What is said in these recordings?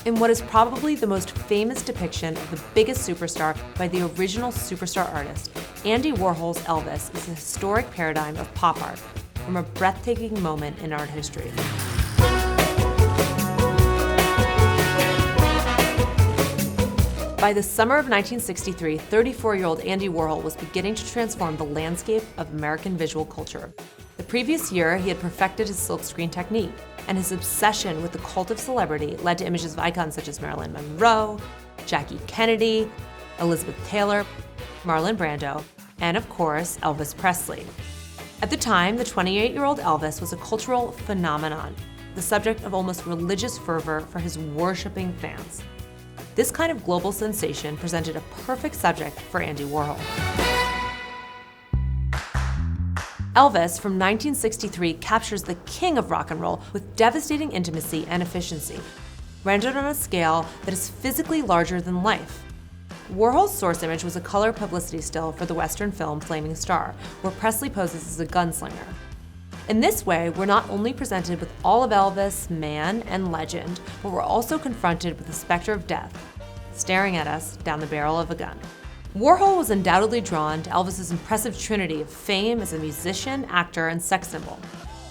In what is probably the most famous depiction of the biggest superstar by the original superstar artist, Andy Warhol's Elvis is a historic paradigm of pop art from a breathtaking moment in art history. By the summer of 1963, 34-year-old Andy Warhol was beginning to transform the landscape of American visual culture. The previous year, he had perfected his silkscreen technique, and his obsession with the cult of celebrity led to images of icons such as Marilyn Monroe, Jackie Kennedy, Elizabeth Taylor, Marlon Brando, and of course, Elvis Presley. At the time, the 28-year-old Elvis was a cultural phenomenon, the subject of almost religious fervor for his worshiping fans. This kind of global sensation presented a perfect subject for Andy Warhol. Elvis, from 1963, captures the king of rock and roll with devastating intimacy and efficiency, rendered on a scale that is physically larger than life. Warhol's source image was a color publicity still for the Western film Flaming Star, where Presley poses as a gunslinger. In this way, we're not only presented with all of Elvis, man and legend, but we're also confronted with the specter of death, staring at us down the barrel of a gun. Warhol was undoubtedly drawn to Elvis's impressive trinity of fame as a musician, actor, and sex symbol.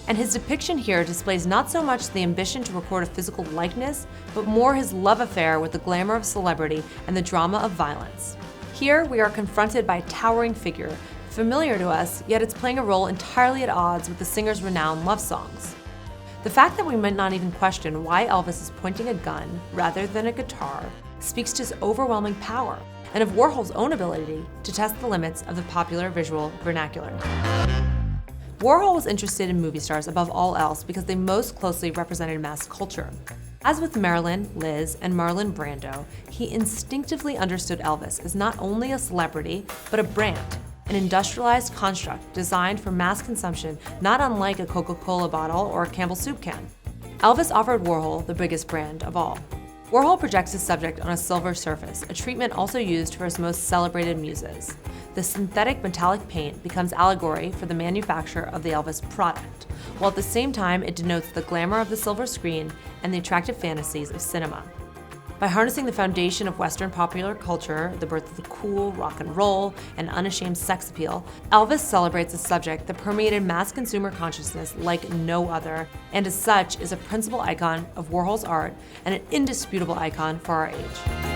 And his depiction here displays not so much the ambition to record a physical likeness, but more his love affair with the glamour of celebrity and the drama of violence. Here, we are confronted by a towering figure, familiar to us, yet it's playing a role entirely at odds with the singer's renowned love songs. The fact that we might not even question why Elvis is pointing a gun rather than a guitar speaks to his overwhelming power and of Warhol's own ability to test the limits of the popular visual vernacular. Warhol was interested in movie stars above all else because they most closely represented mass culture. As with Marilyn, Liz, and Marlon Brando, he instinctively understood Elvis as not only a celebrity, but a brand, an industrialized construct designed for mass consumption, not unlike a Coca-Cola bottle or a Campbell's soup can. Elvis offered Warhol the biggest brand of all. Warhol projects his subject on a silver surface, a treatment also used for his most celebrated muses. The synthetic metallic paint becomes allegory for the manufacture of the Elvis product, while at the same time it denotes the glamour of the silver screen and the attractive fantasies of cinema. By harnessing the foundation of Western popular culture, the birth of the cool, rock and roll, and unashamed sex appeal, Elvis celebrates a subject that permeated mass consumer consciousness like no other, and as such is a principal icon of Warhol's art and an indisputable icon for our age.